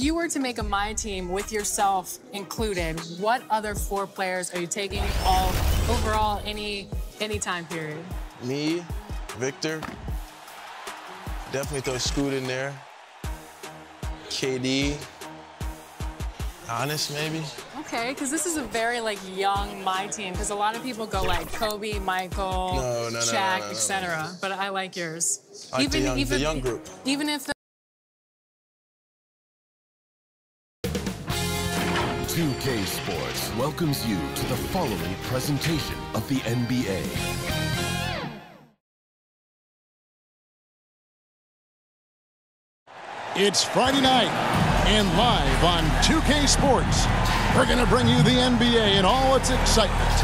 you were to make a My Team with yourself included, what other 4 players are you taking overall any time period? Me, Victor, definitely throw Scoot in there. KD, Giannis maybe. Okay, because this is a very young My Team. Because a lot of people go Kobe, Michael, Shaq, etc. But I like yours. I like the young group. Even if 2K Sports welcomes you to the following presentation of the NBA. It's Friday night, and live on 2K Sports, we're going to bring you the NBA and all its excitement.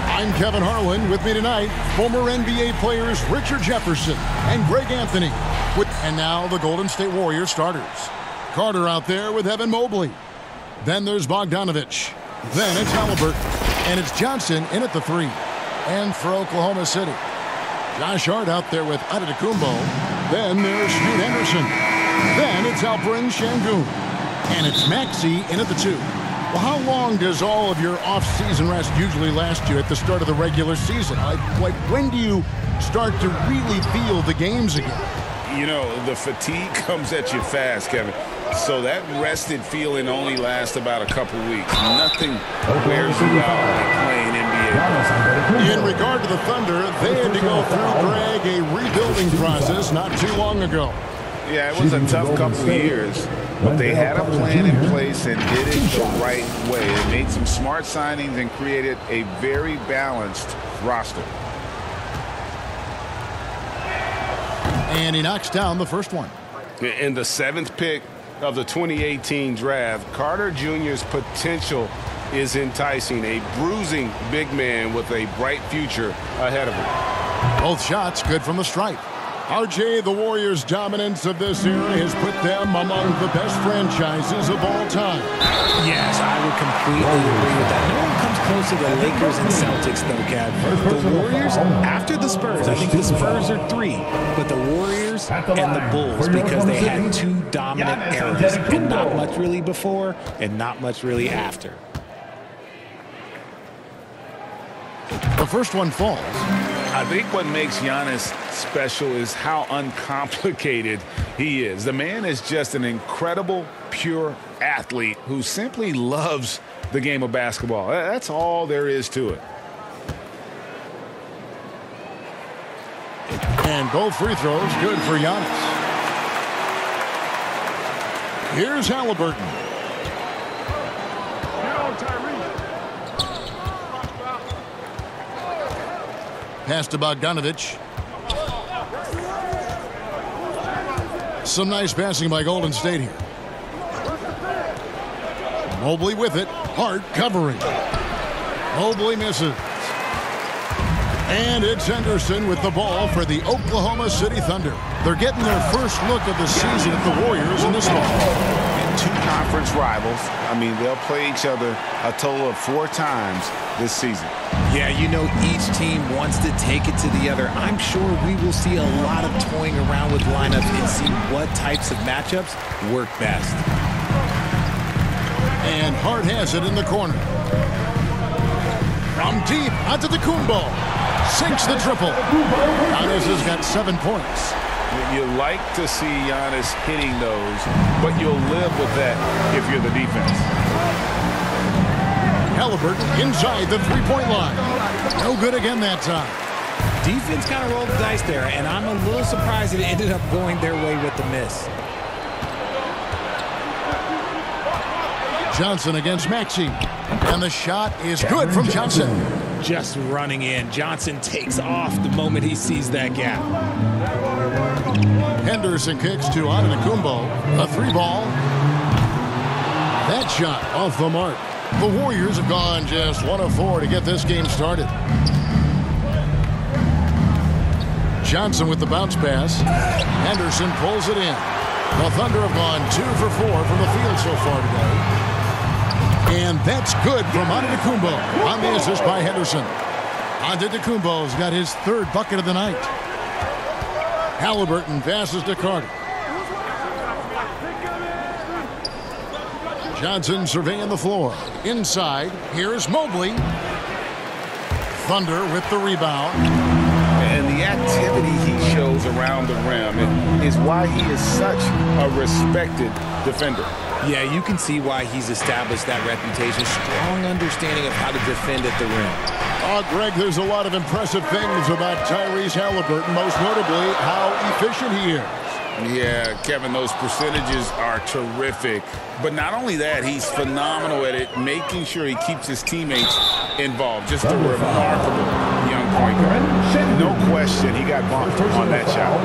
I'm Kevin Harlan. With me tonight, former NBA players Richard Jefferson and Greg Anthony. And now the Golden State Warriors starters. Carter out there with Evan Mobley. Then there's Bogdanovich. Then it's Halliburton. And it's Johnson in at the 3. And for Oklahoma City, Josh Hart out there with Antetokounmpo. Then there's Scoot Henderson. Then it's Alperen Şengün. And it's Maxey in at the 2. Well, how long does all of your off-season rest usually last you at the start of the regular season? Like when do you start to really feel the games again? You know, the fatigue comes at you fast, Kevin. So that rested feeling only lasts about a couple weeks. Nothing wears you out like playing NBA. In regard to the Thunder, they had to go through, Greg, a rebuilding process not too long ago. Yeah, it was a tough couple of years, but they had a plan in place and did it the right way. They made some smart signings and created a very balanced roster. And he knocks down the first one. In the 7th pick of the 2018 draft, Carter Jr.'s potential is enticing. A bruising big man with a bright future ahead of him. Both shots good from the stripe. RJ, the Warriors' dominance of this era has put them among the best franchises of all time. Yes, I would completely agree with that. No one comes close to the Lakers and Celtics, though, Kev. The Warriors, after the Spurs, I think the Spurs are 3, but the Warriors and the Bulls, because they had 2 dominant eras, and not much really before and not much really after. The first one falls. I think what makes Giannis special is how uncomplicated he is. The man is just an incredible, pure athlete who simply loves the game of basketball. That's all there is to it. And both free throws good for Giannis. Here's Halliburton. Pass to Bogdanovich. Some nice passing by Golden State here. Mobley with it. Hart covering. Mobley misses. And it's Henderson with the ball for the Oklahoma City Thunder. They're getting their first look of the season at the Warriors in this one. And 2 conference rivals. I mean, they'll play each other a total of 4 times this season. Yeah, you know, each team wants to take it to the other. I'm sure we will see a lot of toying around with lineups and see what types of matchups work best. And Hart has it in the corner. From deep, Antetokounmpo sinks the triple. Giannis has got 7 points. You like to see Giannis hitting those, but you'll live with that if you're the defense. Halliburton inside the three-point line. No good again that time. Defense kind of rolled the dice there, and I'm a little surprised it ended up going their way with the miss. Johnson against Maxey. And the shot is good from Johnson. Just running in. Johnson takes off the moment he sees that gap. Henderson kicks to Antetokounmpo. A 3-ball. That shot off the mark. The Warriors have gone just 1 of 4 to get this game started. Johnson with the bounce pass. Henderson pulls it in. The Thunder have gone 2 for 4 from the field so far today. And that's good from Antetokounmpo on the assist by Henderson. Antetokounmpo's got his 3rd bucket of the night. Halliburton passes to Carter. Johnson surveying the floor. Inside, here's Mobley. Thunder with the rebound. And the activity he shows around the rim is why he is such a respected defender. Yeah, you can see why he's established that reputation. Strong understanding of how to defend at the rim. Greg, there's a lot of impressive things about Tyrese Halliburton, most notably how efficient he is. Yeah, Kevin, those percentages are terrific. But not only that, he's phenomenal at it, making sure he keeps his teammates involved. Just a remarkable young point guard. No question he got bumped on that shot.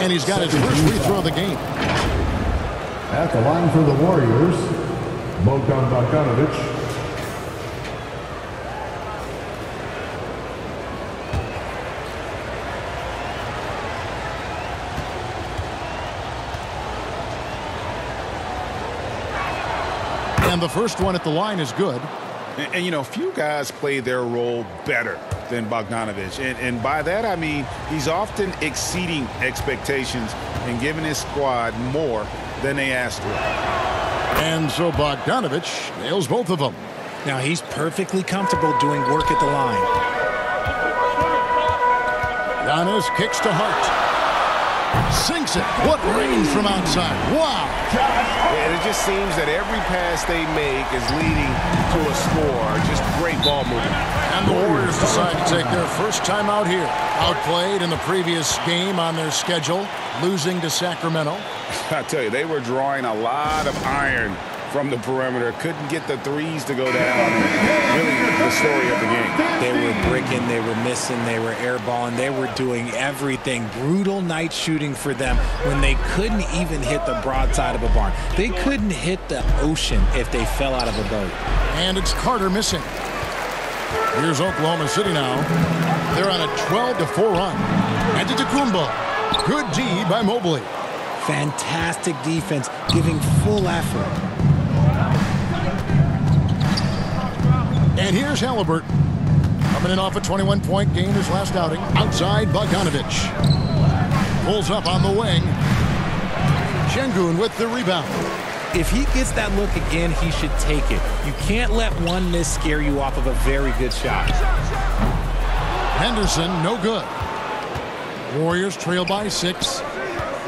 And he's got his first free throw of the game. At the line for the Warriors, Bogdanovic. And the first one at the line is good. And you know, few guys play their role better than Bogdanovic. And by that, I mean he's often exceeding expectations and giving his squad more than they asked for. And so Bogdanovic nails both of them. Now he's perfectly comfortable doing work at the line. Giannis kicks to Hart. Sinks it. What range from outside. Wow. And it just seems that every pass they make is leading to a score. Just great ball movement. And the Warriors decide to take their first time out here. Outplayed in the previous game on their schedule, losing to Sacramento. I tell you, they were drawing a lot of iron from the perimeter. Couldn't get the threes to go down. Really the story of the game. They were bricking, they were missing, they were airballing, they were doing everything. Brutal night shooting for them when they couldn't even hit the broadside of a barn. They couldn't hit the ocean if they fell out of a boat. And it's Carter missing. Here's Oklahoma City now. They're on a 12-4 run. Antetokounmpo. Good D by Mobley. Fantastic defense, giving full effort. And here's Halliburton. Coming in off a 21-point game his last outing. Outside, Bogdanovic. Pulls up on the wing. Şengün with the rebound. If he gets that look again, he should take it. You can't let one miss scare you off of a very good shot. Henderson, no good. Warriors trail by 6.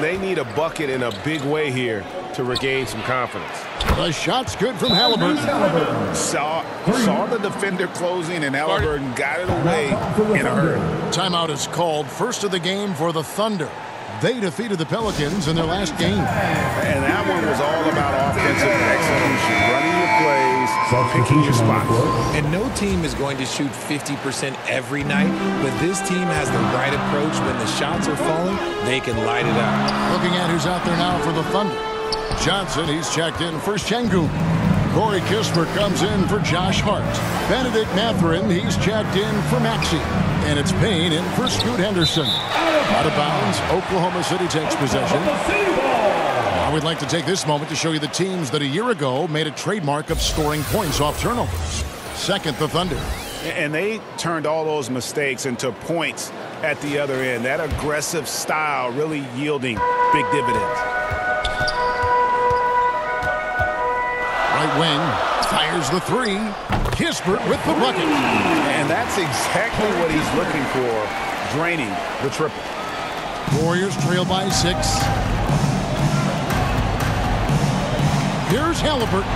They need a bucket in a big way here to regain some confidence. The shot's good from Halliburton. Saw the defender closing, and Halliburton got it away in a hurry. Timeout is called. First of the game for the Thunder. They defeated the Pelicans in their last game. And that one was all about offensive execution, running your plays, picking your spots. And no team is going to shoot 50% every night, but this team has the right approach. When the shots are falling, they can light it up. Looking at who's out there now for the Thunder. Johnson, he's checked in for Şengün. Corey Kispert comes in for Josh Hart. Benedict Mathurin, he's checked in for Maxey. And it's Payne in for Scoot Henderson. Out of bounds, Oklahoma City takes possession. I would like to take this moment to show you the teams that a year ago made a trademark of scoring points off turnovers. Second, the Thunder. And they turned all those mistakes into points at the other end. That aggressive style really yielding big dividends. Right wing, fires the three. Kispert with the bucket. And that's exactly what he's looking for, draining the triple. Warriors trail by 6. Here's Halliburton.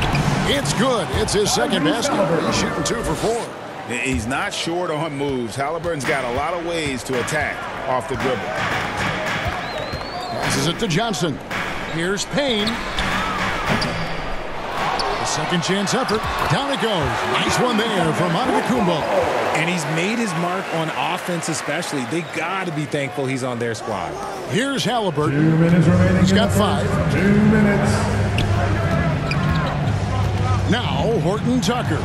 It's good. It's his second basket. He's shooting 2 for 4. He's not short on moves. Halliburton's got a lot of ways to attack off the dribble. Passes it to Johnson. Here's Payne. Second chance effort. Down it goes. Nice one there from Antetokounmpo. And he's made his mark on offense especially. They got to be thankful he's on their squad. Here's Halliburton. 2 minutes remaining. He's got 5. 2 minutes. Now Horton Tucker.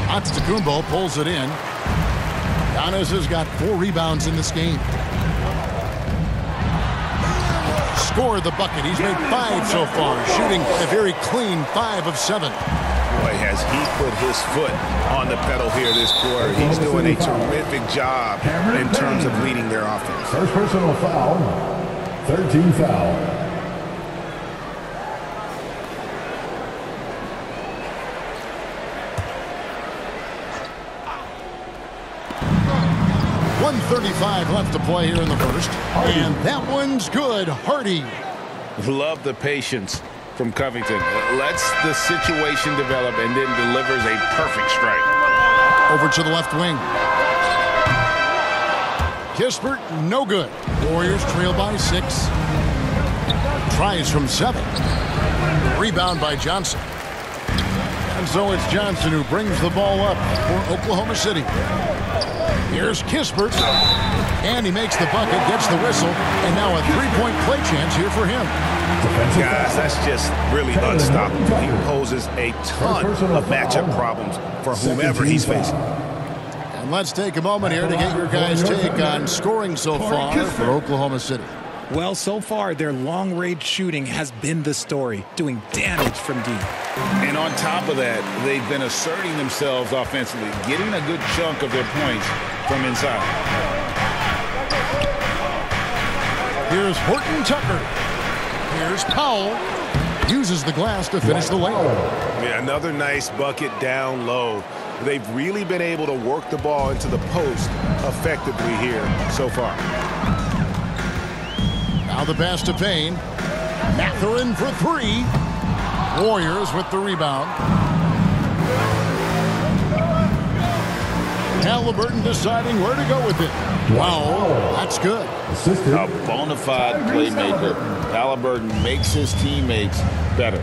Antetokounmpo pulls it in. Giannis has got 4 rebounds in this game. Scored the bucket. He's made 5 so far, shooting a very clean 5 of 7. Boy, has he put his foot on the pedal here this quarter. He's doing a terrific job in terms of leading their offense. First personal foul. 13th foul. 1:35 left to play here in the first. And that one's good. Hardy. Love the patience from Covington. Lets the situation develop and then delivers a perfect strike. Over to the left wing. Kispert, no good. Warriors trail by 6. Tries from 7. Rebound by Johnson. And so it's Johnson who brings the ball up for Oklahoma City. Here's Kispert. And he makes the bucket, gets the whistle, and now a three-point play chance here for him. Guys, that's just really unstoppable. He poses a ton of matchup problems for whomever he's facing. And let's take a moment here to get your guys' take on scoring so far for Oklahoma City. Well, so far, their long-range shooting has been the story, doing damage from deep. And on top of that, they've been asserting themselves offensively, getting a good chunk of their points from inside. Here's Horton Tucker. Here's Powell. Uses the glass to finish the layup. Yeah, another nice bucket down low. They've really been able to work the ball into the post effectively here so far. Now the pass to Payne. Mathurin for 3. Warriors with the rebound. Halliburton deciding where to go with it. Wow, that's good. A bona fide playmaker. Halliburton makes his teammates better.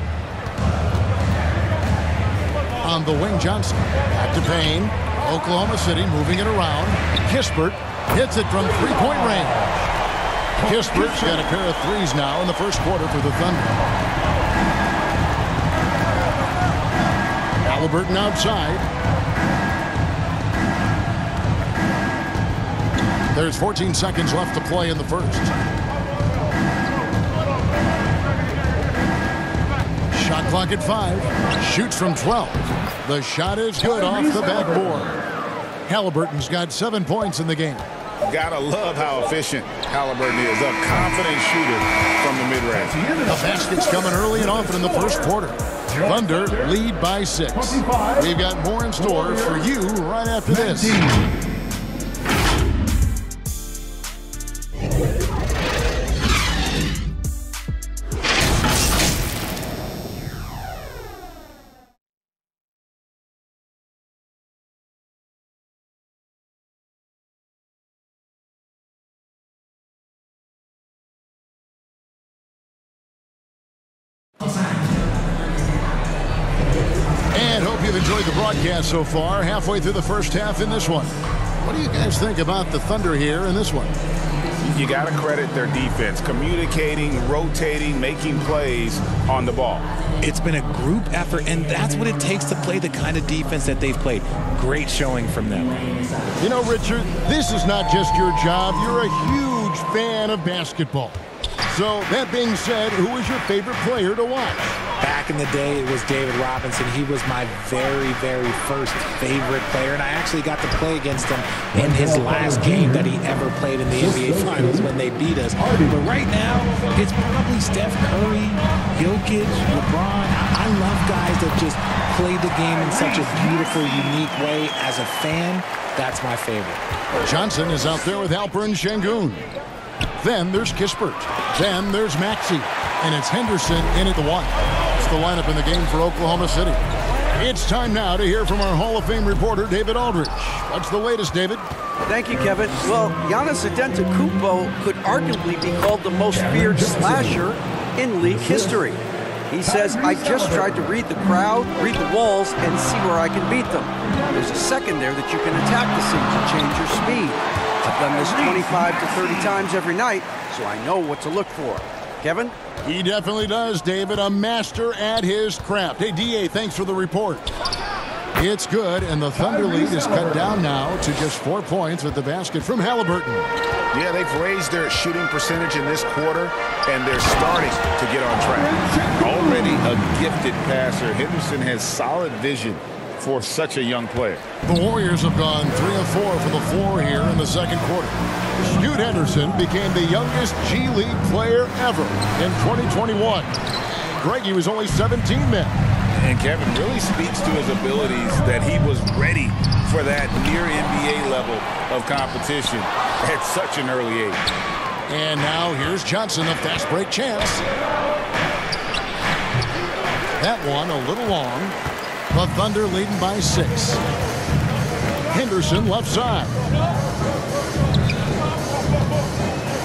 On the wing, Johnson. Back to Payne. Oklahoma City moving it around. Kispert hits it from three-point range. Kispert's got a pair of threes now in the first quarter for the Thunder. Halliburton outside. There's 14 seconds left to play in the first. Shot clock at 5. Shoots from 12. The shot is good off the backboard. Halliburton's got 7 points in the game. Gotta love how efficient Halliburton is. A confident shooter from the mid-range. The basket's coming early and often in the first quarter. Thunder lead by 6. We've got more in store for you right after this. And hope you've enjoyed the broadcast so far. Halfway through the first half in this one. What do you guys think about the Thunder here in this one? You got to credit their defense. Communicating, rotating, making plays on the ball. It's been a group effort, and that's what it takes to play the kind of defense that they've played. Great showing from them. You know, Richard, this is not just your job. You're a huge fan of basketball. So, that being said, who was your favorite player to watch? Back in the day, it was David Robinson. He was my very, very first favorite player, and I actually got to play against him in his last game that he ever played in the NBA Finals when they beat us. But right now, it's probably Steph Curry, Jokic, LeBron. I love guys that just play the game in such a beautiful, unique way. As a fan, that's my favorite. Johnson is out there with Alperen Şengün. Then there's Kispert. Then there's Maxey. And it's Henderson in at the 1. That's the lineup in the game for Oklahoma City. It's time now to hear from our Hall of Fame reporter, David Aldridge. What's the latest, David? Thank you, Kevin. Well, Giannis Antetokounmpo could arguably be called the most feared slasher in league history. He says, I just tried to read the crowd, read the walls, and see where I can beat them. There's a second there that you can attack the seams and change your speed. I've done this 25 to 30 times every night, so I know what to look for. Kevin? He definitely does, David. A master at his craft. Hey, D.A., thanks for the report. It's good, and the Thunder lead is cut down now to just 4 points with the basket from Halliburton. Yeah, they've raised their shooting percentage in this quarter, and they're starting to get on track. Already a gifted passer, Henderson has solid vision for such a young player. The Warriors have gone 3 of 4 from the floor here in the second quarter. Scoot Henderson became the youngest G League player ever in 2021. Greggy was only 17 then. And Kevin really speaks to his abilities that he was ready for that near NBA level of competition at such an early age. And now here's Johnson, a fast break chance. That one a little long. The Thunder leading by 6. Henderson left side.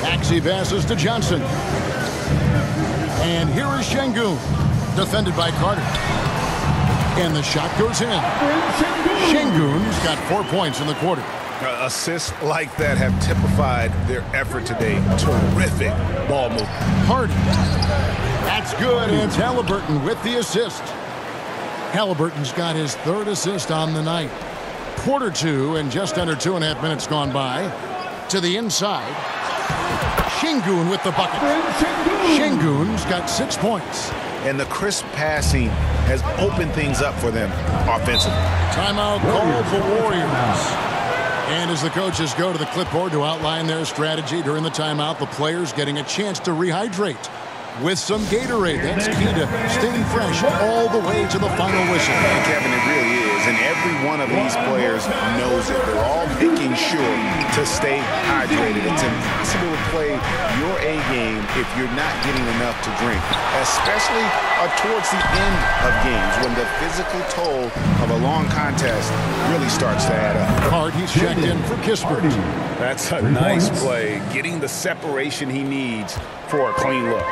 Maxey passes to Johnson. And here is Şengün, defended by Carter. And the shot goes in. Şengün's got 4 points in the quarter. Assists like that have typified their effort today. Terrific ball movement. Hardy. That's good, and it's Halliburton with the assist. Halliburton's got his 3rd assist on the night. Quarter 2, and just under 2.5 minutes gone by. To the inside. Şengün with the bucket. Şengün's got 6 points. And the crisp passing has opened things up for them offensively. Timeout called for Warriors. And as the coaches go to the clipboard to outline their strategy during the timeout, the players getting a chance to rehydrate with some Gatorade. That's key to staying fresh all the way to the final whistle. And Kevin, it really is. And every one of these players knows it. They're all making sure to stay hydrated. It's impossible to play your A game if you're not getting enough to drink, especially towards the end of games when the physical toll of a long contest really starts to add up. Hard, he's checked in for Kispert. That's a nice play, getting the separation he needs for a clean look.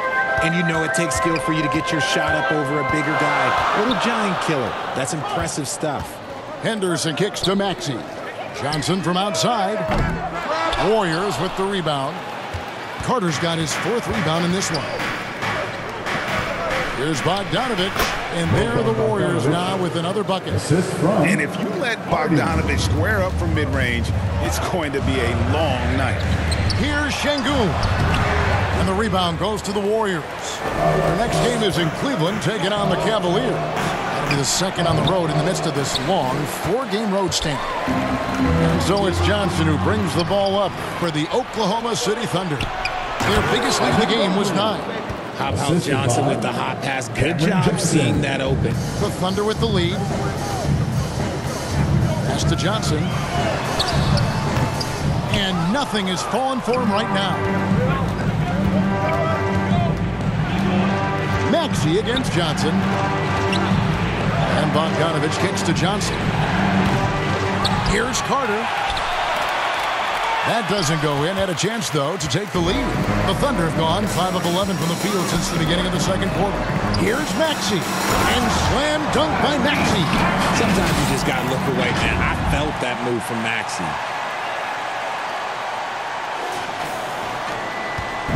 And you know it takes skill for you to get your shot up over a bigger guy. Little giant killer. That's impressive stuff. Henderson kicks to Maxey. Johnson from outside. Warriors with the rebound. Carter's got his 4th rebound in this one. Here's Bogdanovich, and there are the Warriors now with another bucket. And if you let Bogdanovich square up from mid-range, it's going to be a long night. Here's Şengün. And the rebound goes to the Warriors. Their next game is in Cleveland, taking on the Cavaliers. That'll be the second on the road in the midst of this long 4-game road stand. And so it's Johnson who brings the ball up for the Oklahoma City Thunder. Their biggest lead in the game was 9. How about Johnson with the hot pass? Good job seeing that open. The Thunder with the lead. Pass to Johnson. And nothing is falling for him right now. Maxey against Johnson. And Bogdanovich kicks to Johnson. Here's Carter. That doesn't go in. Had a chance, though, to take the lead. The Thunder have gone 5 of 11 from the field since the beginning of the second quarter. Here's Maxey. And slam dunk by Maxey. Sometimes you just got to look away, man. I felt that move from Maxey.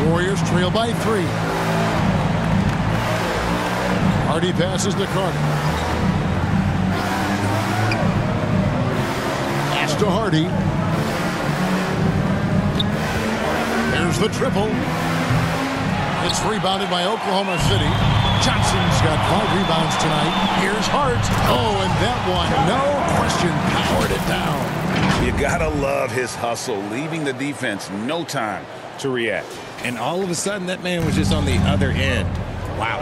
Warriors trail by 3. Hardy passes to Carter. Pass to Hardy. There's the triple. It's rebounded by Oklahoma City. Johnson's got 5 rebounds tonight. Here's Hart. Oh, and that one, no question, powered it down. You gotta love his hustle, leaving the defense no time to react. And all of a sudden, that man was just on the other end. Wow.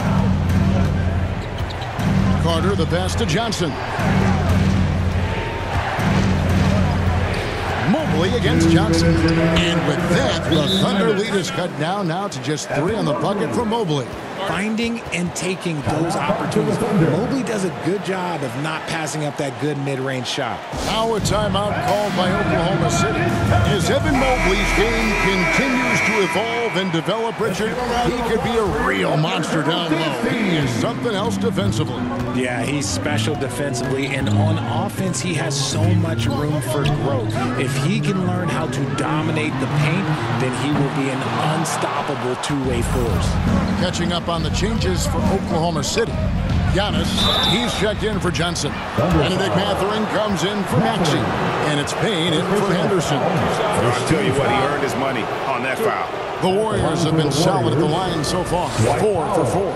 Carter, the pass to Johnson. Mobley against Johnson. And with that, the Thunder lead is cut down now to just 3 on the bucket from Mobley. Finding and taking those opportunities. Mobley does a good job of not passing up that good mid-range shot. Now a timeout called by Oklahoma City. As Evan Mobley's game continues to evolve and develop, Richard, he could be a real monster down low. He is something else defensively. Yeah, he's special defensively, and on offense, he has so much room for growth. If he can learn how to dominate the paint, then he will be an unstoppable two-way force. Catching up on the changes for Oklahoma City. Giannis, he's checked in for Johnson. Benedict Mathurin comes in for Maxey. And it's Payne in for Henderson. I'll tell you what, he earned his money on that foul. The Warriors have been solid at the line so far. 4 for 4.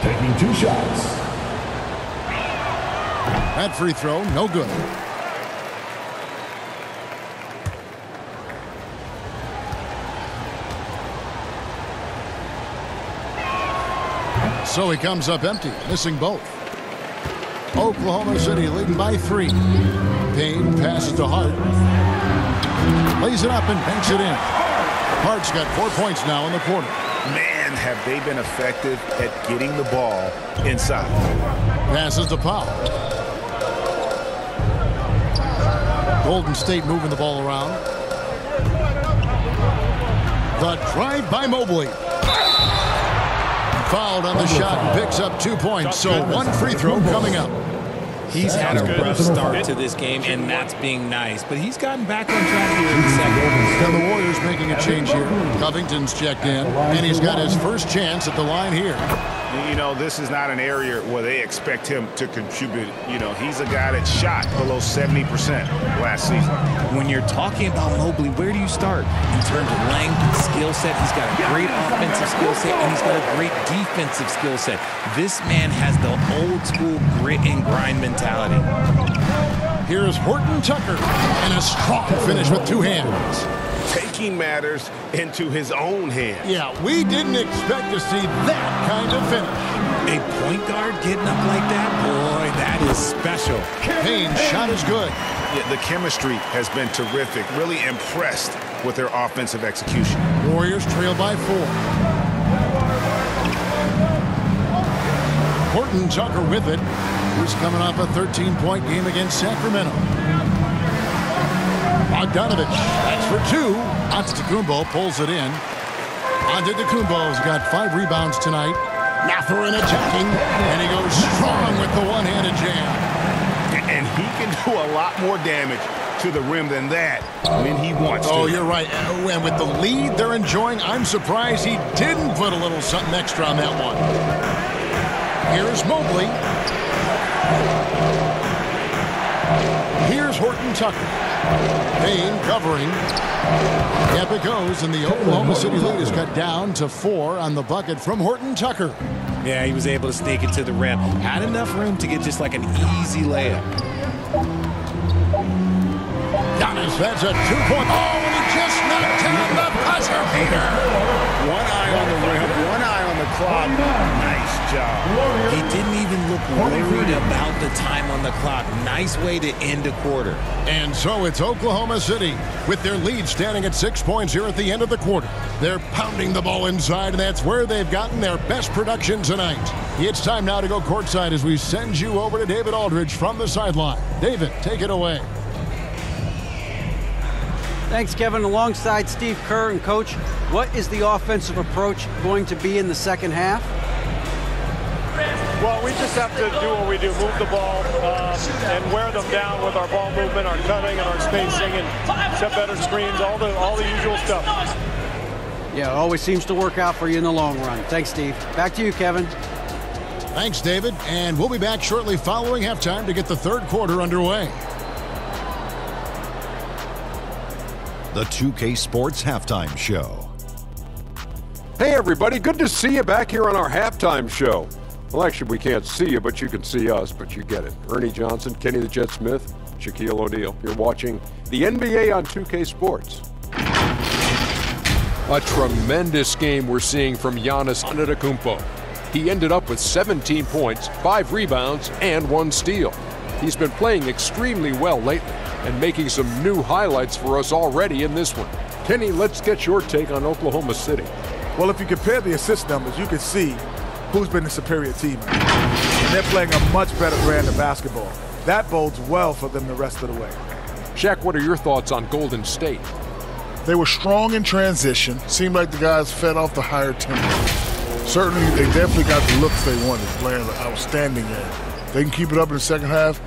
Taking 2 shots. That free throw, no good. So he comes up empty, missing both. Oklahoma City leading by 3. Payne passes to Hart. Lays it up and banks it in. Hart's got 4 points now in the quarter. Man, have they been effective at getting the ball inside. Passes to Powell. Golden State moving the ball around. The drive by Mobley. Fouled on the shot and picks up 2 points. So 1 free throw coming up. He's had a rough start to this game, and that's being nice. But he's gotten back on track here in the second. And the Warriors making a change here. Covington's checked in, and he's got his first chance at the line here. You know, this is not an area where they expect him to contribute. You know, he's a guy that shot below 70% last season. When you're talking about Mobley, where do you start? In terms of length, skill set, he's got a great offensive skill set, and he's got a great defensive skill set. This man has the old school grit and grind mentality. Here's Horton Tucker, and a strong finish with 2 hands. Taking matters into his own hands. Yeah, we didn't expect to see that kind of finish. A point guard getting up like that, boy, that is special. Payne's shot is good. Yeah, the chemistry has been terrific. Really impressed with their offensive execution. Warriors trail by 4. Horton Tucker with it. He's coming off a 13-point game against Sacramento. Bogdanovich, that's for 2. Antetokounmpo pulls it in. Antetokounmpo's got 5 rebounds tonight. Mathurin attacking, and he goes strong with the one-handed jam. And he can do a lot more damage to the rim than that when he wants to. Oh, you're right. And with the lead they're enjoying, I'm surprised he didn't put a little something extra on that one. Here's Mobley. Here's Horton Tucker. Payne covering. Up it goes, and the Oklahoma City lead is cut down to 4 on the bucket from Horton Tucker. Yeah, he was able to sneak it to the rim. Had enough room to get just like an easy layup. Giannis, that's a 2-point. Oh, and he just knocked down the buzzer beater. One eye on the rim, one eye on the clock. Nice job. He didn't even look worried about the time on the clock. Nice way to end a quarter. And so it's Oklahoma City with their lead standing at 6 points here at the end of the quarter. They're pounding the ball inside, and that's where they've gotten their best production tonight. It's time now to go courtside as we send you over to David Aldridge from the sideline. David, take it away. Thanks, Kevin. Alongside Steve Kerr and Coach, what is the offensive approach going to be in the second half? Well, we just have to do what we do, move the ball and wear them down with our ball movement, our cutting, and our spacing, and set better screens, all the usual stuff. Yeah, it always seems to work out for you in the long run. Thanks, Steve. Back to you, Kevin. Thanks, David. And we'll be back shortly following halftime to get the third quarter underway. The 2K Sports Halftime Show. Hey, everybody. Good to see you back here on our halftime show. Well, actually, we can't see you, but you can see us, but you get it. Ernie Johnson, Kenny the Jet Smith, Shaquille O'Neal. You're watching the NBA on 2K Sports. A tremendous game we're seeing from Giannis Antetokounmpo. He ended up with 17 points, 5 rebounds, and 1 steal. He's been playing extremely well lately and making some new highlights for us already in this one. Kenny, let's get your take on Oklahoma City. Well, if you compare the assist numbers, you can see who's been the superior team. And they're playing a much better brand of basketball. That bodes well for them the rest of the way. Shaq, what are your thoughts on Golden State? They were strong in transition. Seemed like the guys fed off the higher tempo. Certainly, they definitely got the looks they wanted, playing outstanding at. They can keep it up in the second half,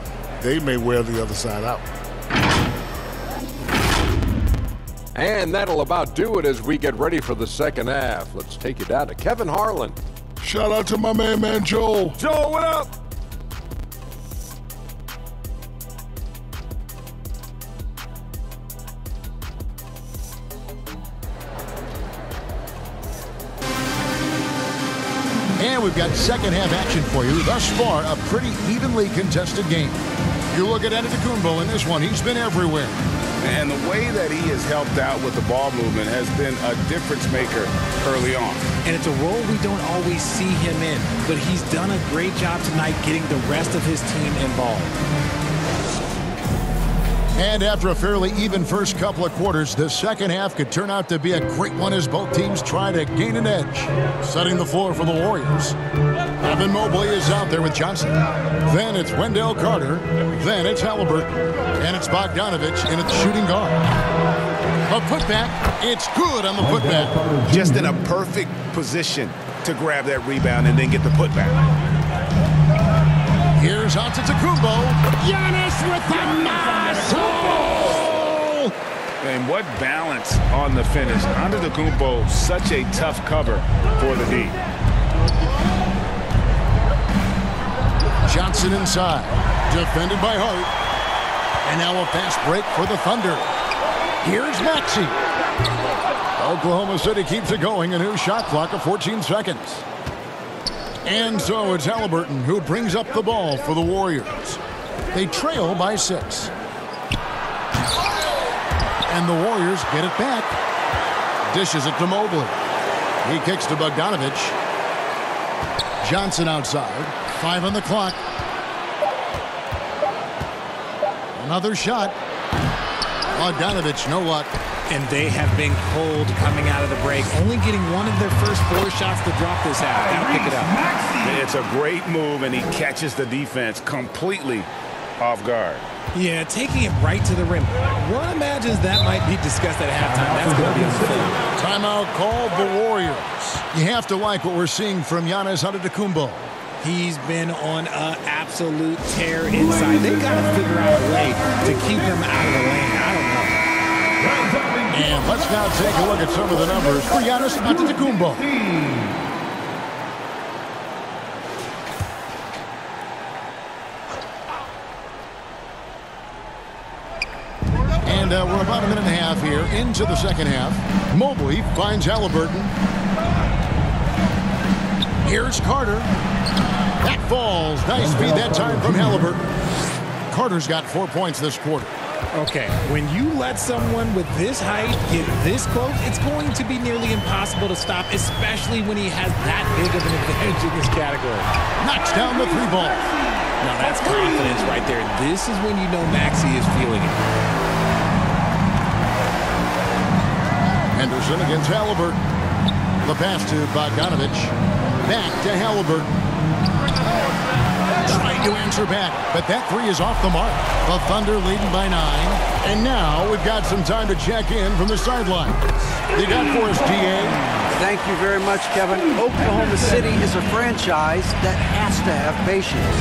they may wear the other side out. And that'll about do it as we get ready for the second half. Let's take you down to Kevin Harlan. Shout out to my man Joel. Joel, what up? And we've got second half action for you. Thus far, a pretty evenly contested game. You look at Antetokounmpo in this one, he's been everywhere. And the way that he has helped out with the ball movement has been a difference maker early on. And it's a role we don't always see him in, but he's done a great job tonight getting the rest of his team involved. And after a fairly even first couple of quarters, the second half could turn out to be a great one as both teams try to gain an edge. Setting the floor for the Warriors. Evan Mobley is out there with Johnson. Then it's Wendell Carter. Then it's Halliburton. And it's Bogdanovich in at the shooting guard. A putback. It's good on the putback. Just in a perfect position to grab that rebound and then get the putback. Here's Antetokounmpo. Giannis with the muscle! And what balance on the finish. Antetokounmpo, such a tough cover for the D. Johnson inside. Defended by Hart. And now a fast break for the Thunder. Here's Maxey. Oklahoma City keeps it going. A new shot clock of 14 seconds. And so it's Halliburton who brings up the ball for the Warriors. They trail by 6. And the Warriors get it back. Dishes it to Mobley. He kicks to Bogdanovich. Johnson outside. 5 on the clock. Another shot. Bogdanovich, no luck. And they have been cold coming out of the break, only getting one of their first 4 shots to drop this half. Gotta pick it up. It's a great move, and he catches the defense completely off guard. Yeah, taking it right to the rim. One imagines that might be discussed at halftime. That's going to be on the field. Timeout called the Warriors. You have to like what we're seeing from Giannis Antetokounmpo. He's been on an absolute tear inside. They've got to figure out a way to keep him out of the lane. I don't know. And let's now take a look at some of the numbers for Giannis Antetokounmpo. And we're about a minute and a half here into the second half. Mobley finds Halliburton. Here's Carter. That falls. Nice feed that time from Halliburton. Carter's got 4 points this quarter. Okay, when you let someone with this height get this close, it's going to be nearly impossible to stop, especially when he has that big of an advantage in this category. Knocks down the 3 ball. Now that's confidence right there. This is when you know Maxey is feeling it. Henderson against Halliburton. The pass to Bogdanovich. Back to Halliburton. Trying to answer back, but that 3 is off the mark. The Thunder leading by 9. And now we've got some time to check in from the sidelines. You got for us, DA. Thank you very much, Kevin. Oklahoma City is a franchise that has to have patience.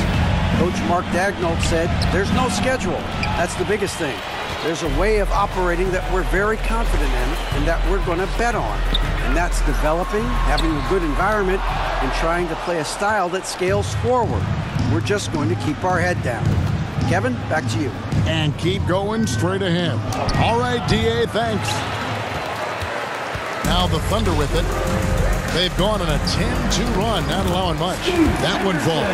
Coach Mark Daigneault said, there's no schedule. That's the biggest thing. There's a way of operating that we're very confident in and that we're going to bet on. And that's developing, having a good environment, and trying to play a style that scales forward. We're just going to keep our head down. Kevin, back to you. And keep going straight ahead. All right, DA, thanks. Now the Thunder with it. They've gone on a 10-2 run, not allowing much. That one falls.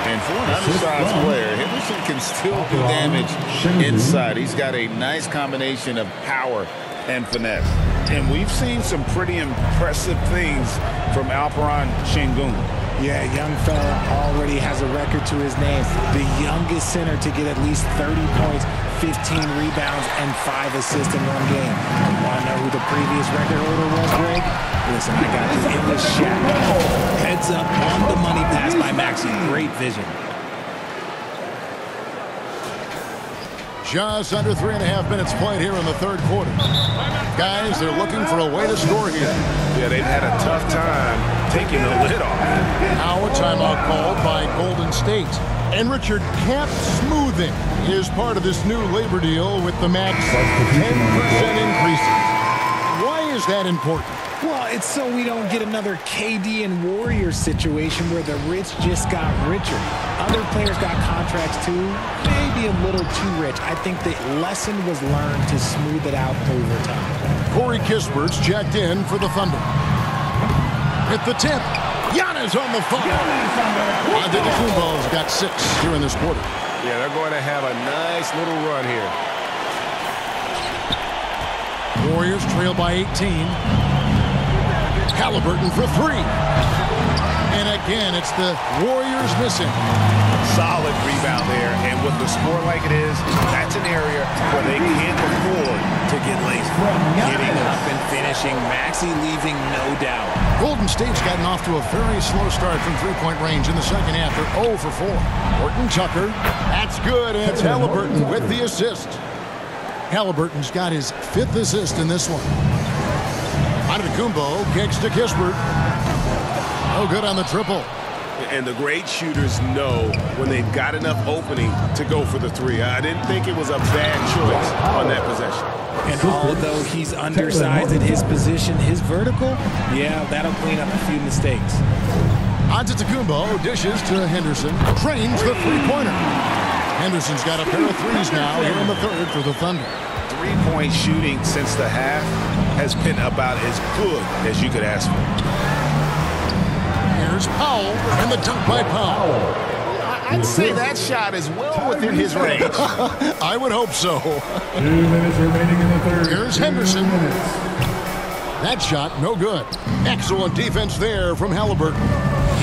And for an undersized player, Henderson can still do damage inside. He's got a nice combination of power and finesse. And we've seen some pretty impressive things from Alperen Sengun. Yeah, young fella already has a record to his name. The youngest center to get at least 30 points, 15 rebounds, and 5 assists in one game. You want to know who the previous record holder was, Greg? Listen, I got you in the shack. Heads up on the money pass by Maxey. Great vision. Just under 3.5 minutes played here in the third quarter. Guys, they're looking for a way to score here. Yeah, they've had a tough time taking the lid off. Now a timeout called by Golden State. And Richard, cap smoothing is part of this new labor deal with the max 10% increases. Why is that important? Well, it's so we don't get another KD and Warriors situation where the rich just got richer. Other players got contracts too, maybe a little too rich. I think the lesson was learned to smooth it out over time. Corey Kispert's checked in for the Thunder. At the tip, Giannis on the phone. Antetokounmpo's got 6 here in this quarter. Yeah, they're going to have a nice little run here. Warriors trail by 18. Halliburton for three. And again, it's the Warriors missing. Solid rebound there, and with the score like it is, that's an area where they can't afford to get lazy. Getting up and finishing, Maxey leaving no doubt. Golden State's gotten off to a very slow start from three-point range in the second half. They're 0 for 4. Horton Tucker, that's good, and it's Halliburton with the assist. Halliburton's got his 5th assist in this one. Antetokounmpo kicks to Kispert. No good on the triple. And the great shooters know when they've got enough opening to go for the three. I didn't think it was a bad choice on that possession. And although he's undersized at his position, his vertical, yeah, that'll clean up a few mistakes. Antetokounmpo dishes to Henderson. Trains the three-pointer. Henderson's got a pair of threes now here in the third for the Thunder. Three-point shooting since the half has been about as good as you could ask for. Here's Powell, and the dunk by Powell. I'd say that shot is well within his range. I would hope so. 2 minutes remaining in the third. Here's Henderson. That shot, no good. Excellent defense there from Halliburton.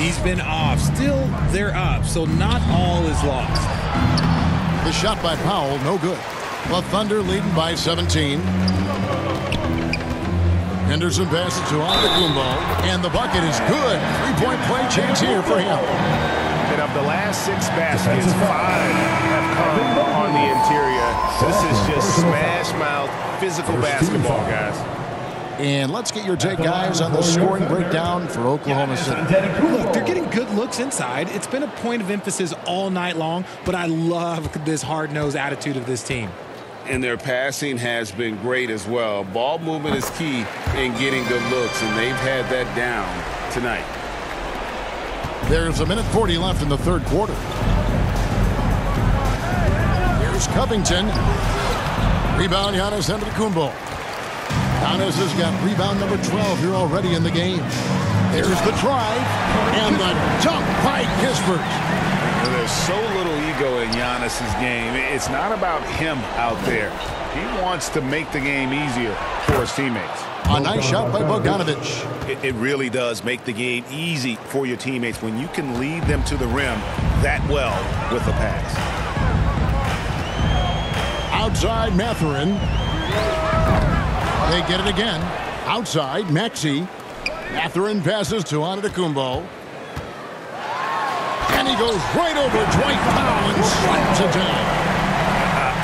He's been off. Still, they're up, so not all is lost. The shot by Powell, no good. The Thunder leading by 17. Henderson passes to Antetokounmpo, and the bucket is good. Three-point play chance here for him. And of the last 6 baskets, 5 have come on the interior. This is just smash-mouth physical basketball, guys. And let's get your take, guys, on the scoring breakdown for Oklahoma City. Look, they're getting good looks inside. It's been a point of emphasis all night long, but I love this hard-nosed attitude of this team. And their passing has been great as well. Ball movement is key in getting good looks, and they've had that down tonight. There's 1:40 left in the third quarter. Here's Covington. Rebound, Giannis Antetokounmpo. Giannis has got rebound number 12 here already in the game. There's the drive, and the dunk by Kispert. There's so little ego in Giannis's game. It's not about him out there. He wants to make the game easier for his teammates. A nice shot by Bogdanovic. It really does make the game easy for your teammates when you can lead them to the rim that well with a pass. Outside Mathurin. They get it again. Outside Maxey. Mathurin passes to Antetokounmpo. And he goes right over Dwight Powell and slaps it down.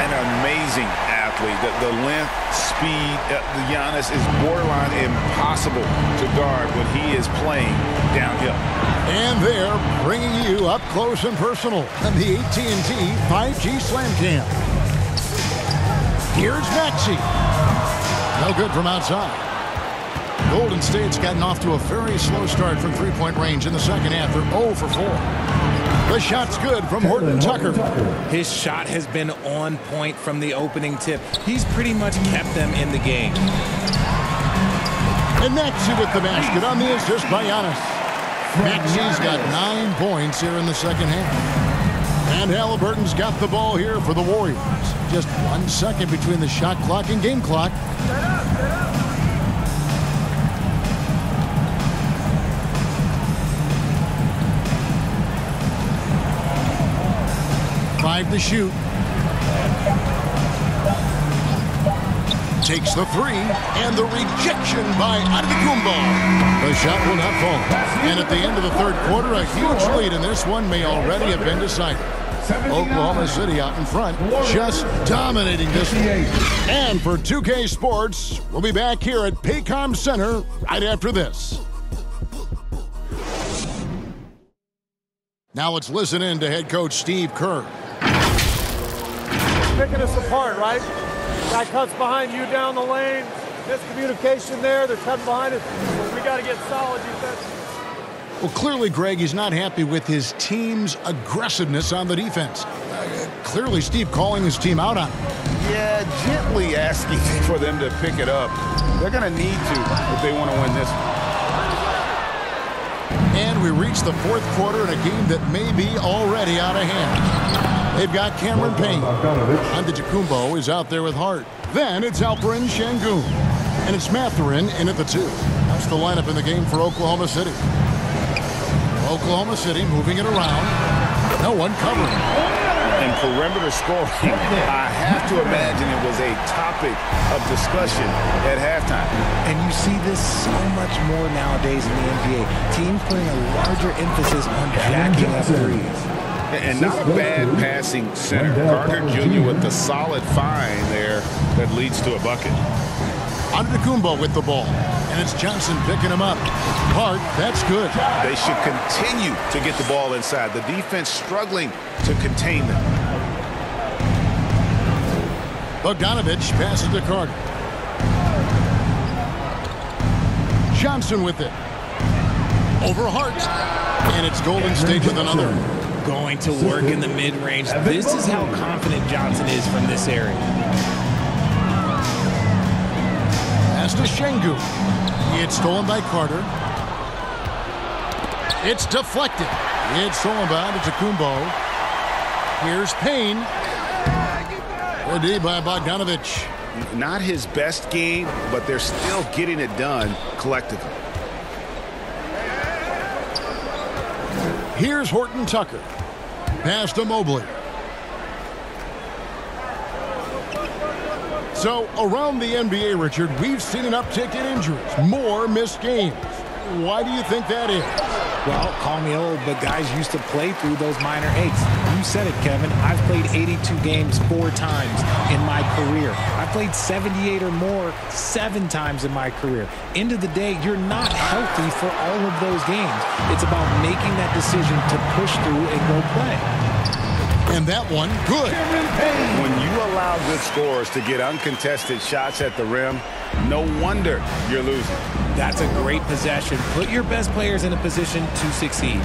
An amazing athlete. The length, speed, Giannis is borderline impossible to guard when he is playing downhill. And they're bringing you up close and personal on the AT&T 5G Slam Cam. Here's Maxey. No good from outside. Golden State's gotten off to a very slow start from three-point range in the second half. They're 0 for 4. The shot's good from Horton Tucker. His shot has been on point from the opening tip. He's pretty much kept them in the game. And Maxey with the basket on the assist by Giannis. Maxey's got 9 points here in the second half. And Halliburton's got the ball here for the Warriors. Just 1 second between the shot clock and game clock. To shoot. Takes the three, and the rejection by Antetokounmpo. The shot will not fall. And at the end of the third quarter, a huge lead in this one may already have been decided. Oklahoma City out in front, just dominating this one. And for 2K Sports, we'll be back here at Paycom Center right after this. Now let's listen in to head coach Steve Kerr. Picking us apart, right? Guy cuts behind you down the lane. Miscommunication there. They're cutting behind us. We got to get solid defense. Well, clearly, Greg, he's not happy with his team's aggressiveness on the defense. Clearly, Steve calling his team out on it. Yeah, gently asking for them to pick it up. They're going to need to if they want to win this one. And we reach the fourth quarter in a game that may be already out of hand. They've got Cameron Payne. Antetokounmpo is out there with Hart. Then it's Alperen Şengün. And it's Mathurin in at the 2. That's the lineup in the game for Oklahoma City. Oklahoma City moving it around. No one covering. And perimeter scoring, I have to imagine it was a topic of discussion at halftime. And you see this so much more nowadays in the NBA. Teams putting a larger emphasis on jacking up threes. And not a bad passing center. Carter Jr. with the solid find there that leads to a bucket. Antetokounmpo with the ball. And it's Johnson picking him up. Hart, that's good. They should continue to get the ball inside. The defense struggling to contain them. Bogdanovich passes to Carter. Johnson with it. Over Hart. And it's Golden State with another. Going to work in the mid-range. This is how confident Johnson is from this area. Pass to Şengün. It's stolen by Carter. It's deflected. It's stolen by Antetokounmpo. Here's Payne. Good D by Bogdanovich. Not his best game, but they're still getting it done collectively. Here's Horton Tucker. Pass to Mobley. So, around the NBA, Richard, we've seen an uptick in injuries. More missed games. Why do you think that is? Well, call me old, but guys used to play through those minor aches. You said it, Kevin. I've played 82 games 4 times in my career. I've played 78 or more 7 times in my career. End of the day, you're not healthy for all of those games. It's about making that decision to push through and go play. And that one, good. When you allow good scorers to get uncontested shots at the rim, no wonder you're losing. That's a great possession. Put your best players in a position to succeed.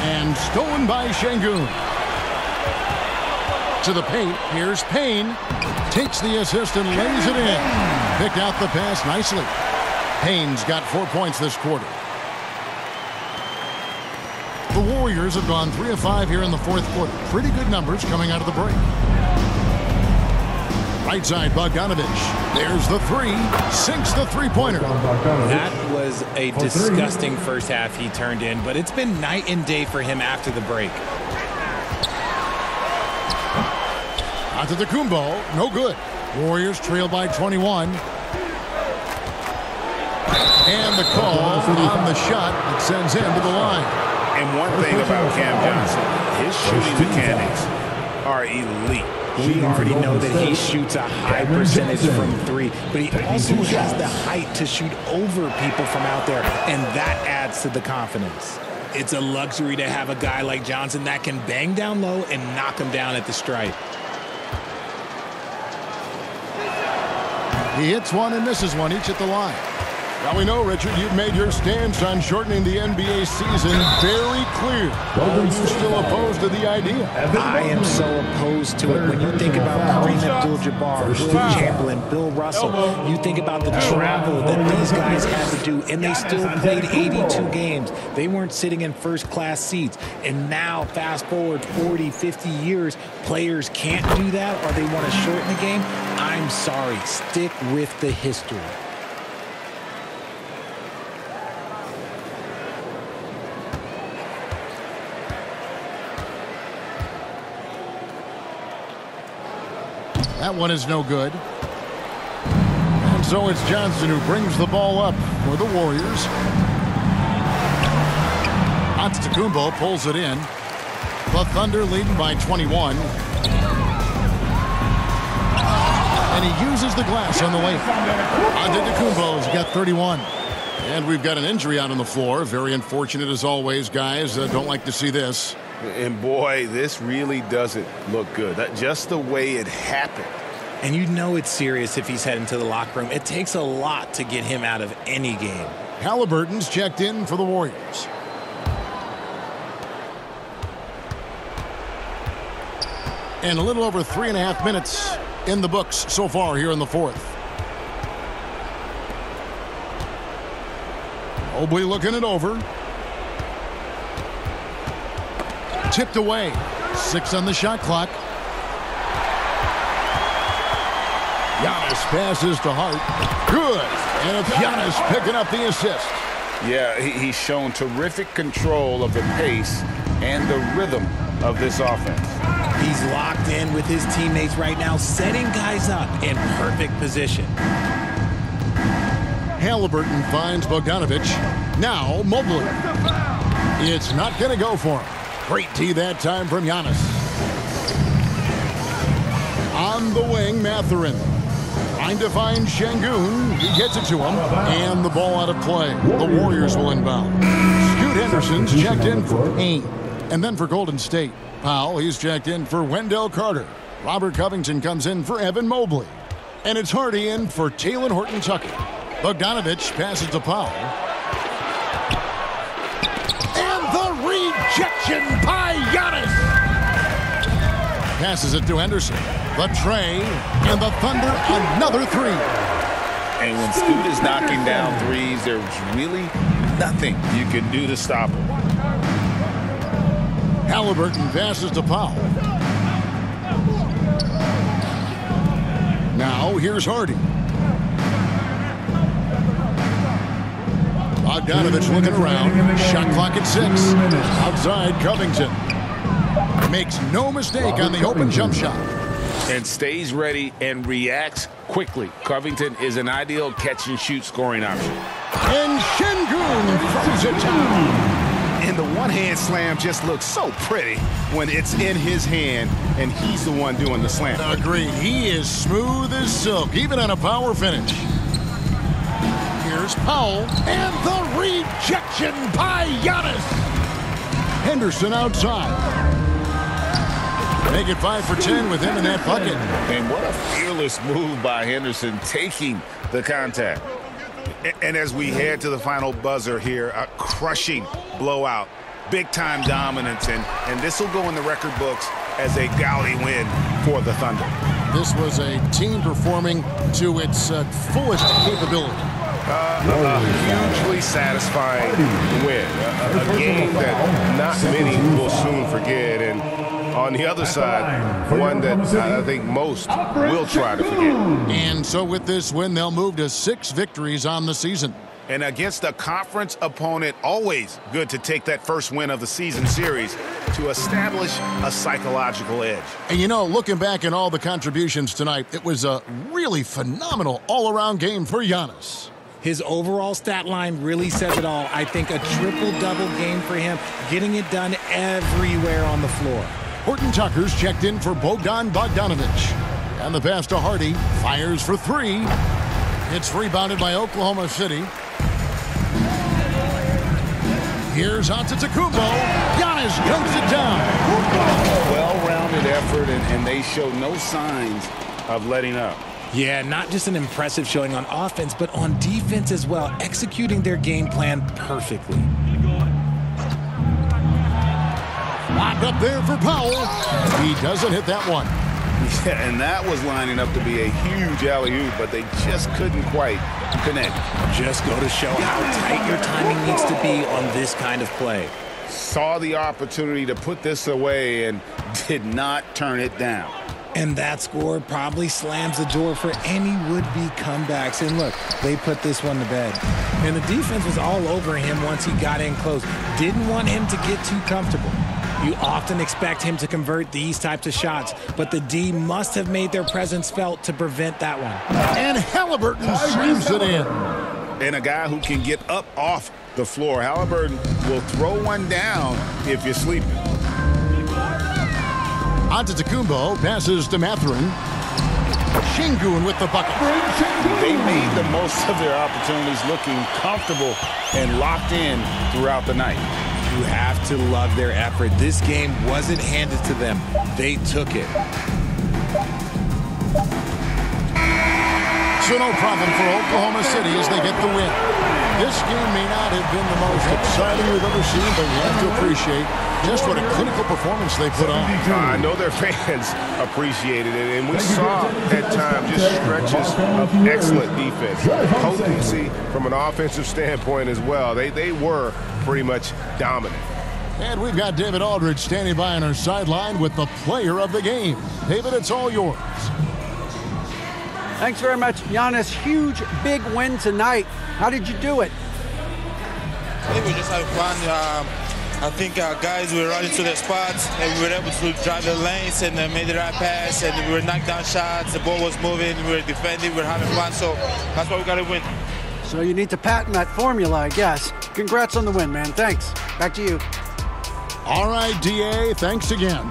And stolen by Şengün. To the paint. Here's Payne. Takes the assist and lays it in. Picked out the pass nicely. Payne's got 4 points this quarter. The Warriors have gone 3 of 5 here in the fourth quarter. Pretty good numbers coming out of the break. Right side, Bogdanovich. There's the 3. Sinks the three-pointer. That was a disgusting first half he turned in, but it's been night and day for him after the break. Antetokounmpo, no good. Warriors trail by 21. And the call on the shot that sends him to the line. And one thing about Cam Johnson, his shooting mechanics are elite. We already know that he shoots a high percentage from 3, but he also has the height to shoot over people from out there, and that adds to the confidence. It's a luxury to have a guy like Johnson that can bang down low and knock him down at the stripe. He hits one and misses one, each at the line. Now we know, Richard, you've made your stance on shortening the NBA season very clear. Are you still opposed to the idea? I am so opposed to it. When you think about Kareem Abdul-Jabbar, Will Chamberlain, Bill Russell, you think about the travel that these guys had to do, and they still played 82 games. They weren't sitting in first-class seats. And now, fast forward 40, 50 years, players can't do that, or they want to shorten the game. I'm sorry. Stick with the history. That one is no good. And so it's Johnson who brings the ball up for the Warriors. Antetokounmpo pulls it in. The Thunder leading by 21. And he uses the glass on the layup. Antetokounmpo's got 31. And we've got an injury out on the floor. Very unfortunate as always, guys. Don't like to see this. And boy, this really doesn't look good. Just the way it happened. And you know it's serious if he's heading to the locker room. It takes a lot to get him out of any game. Halliburton's checked in for the Warriors. And a little over 3.5 minutes in the books so far here in the fourth. Mobley looking it over. Tipped away. 6 on the shot clock. Giannis passes to Hart. Good. And it's Giannis picking up the assist. Yeah, he's shown terrific control of the pace and the rhythm of this offense. He's locked in with his teammates right now, setting guys up in perfect position. Halliburton finds Bogdanovic. Now Mobley. It's not going to go for him. Great D that time from Giannis. On the wing, Mathurin. Trying to find Şengün. He gets it to him. And the ball out of play. The Warriors will inbound. Scoot Henderson's checked in for Payne. And then for Golden State, Powell, he's checked in for Wendell Carter. Robert Covington comes in for Evan Mobley. And it's Hardy in for Talen Horton-Tucker. Bogdanovic passes to Powell. And the rejection by Giannis. Passes it to Henderson. The tray, and the Thunder another three. And when Scoot is knocking down threes, there's really nothing you can do to stop him. Halliburton passes to Powell. Now here's Hardy. Bogdanovic looking around. Shot clock at 6. Outside Covington. Makes no mistake on the open jump shot. And stays ready and reacts quickly. Covington is an ideal catch-and-shoot scoring option. And Şengün throws it down. And the one-hand slam just looks so pretty when it's in his hand and he's the one doing the slam. Agreed. He is smooth as silk, even on a power finish. Here's Powell. And the rejection by Giannis. Henderson outside. Make it 5 for 10 with him in that bucket. And what a fearless move by Henderson, taking the contact. And as we head to the final buzzer here, a crushing blowout, big-time dominance, and this will go in the record books as a gaudy win for the Thunder. This was a team performing to its fullest capability. Hugely satisfying win. A game that not many will soon forget, and on the other side, one that I think most will try to forget. And so with this win, they'll move to 6 victories on the season. And against a conference opponent, always good to take that first win of the season series to establish a psychological edge. And you know, looking back at all the contributions tonight, it was a really phenomenal all-around game for Giannis. His overall stat line really says it all. I think a triple-double game for him, getting it done everywhere on the floor. Horton-Tucker's checked in for Bogdanovic. And the pass to Hardy. Fires for 3. It's rebounded by Oklahoma City. Here's Antetokounmpo. Giannis dunks it down. Well-rounded effort, and they show no signs of letting up. Yeah, not just an impressive showing on offense, but on defense as well, executing their game plan perfectly. Locked up there for Powell. He doesn't hit that one. Yeah, and that was lining up to be a huge alley-oop, but they just couldn't quite connect. Just go to show how tight your timing needs to be on this kind of play. Saw the opportunity to put this away and did not turn it down. And that score probably slams the door for any would-be comebacks. And look, they put this one to bed. And the defense was all over him once he got in close. Didn't want him to get too comfortable. You often expect him to convert these types of shots, but the D must have made their presence felt to prevent that one. And Halliburton slams it in. And a guy who can get up off the floor. Halliburton will throw one down if you're sleeping. Antetokounmpo passes to Mathurin. Şengün with the bucket. They made the most of their opportunities, looking comfortable and locked in throughout the night. You have to love their effort. This game wasn't handed to them. They took it. So no problem for Oklahoma City as they get the win. This game may not have been the most exciting we've ever seen, but we have to appreciate just what a clinical performance they put on. I know their fans appreciated it, and we saw at times just stretches of excellent defense. Potency from an offensive standpoint as well. They were pretty much dominant. And we've got David Aldridge standing by on our sideline with the player of the game. David, it's all yours. Thanks very much, Giannis. Huge, big win tonight. How did you do it? I think we just had fun. I think our guys were running to their spots, and we were able to drive the lanes and made the right pass, and we were knocking down shots. The ball was moving, we were defending, we were having fun, so that's why we got to win. So you need to patent that formula, I guess. Congrats on the win, man. Thanks. Back to you. All right, DA, thanks again.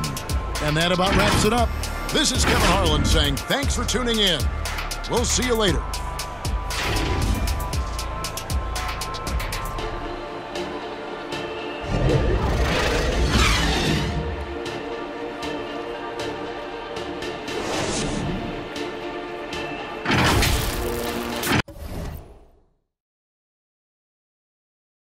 And that about wraps it up. This is Kevin Harlan saying thanks for tuning in. We'll see you later.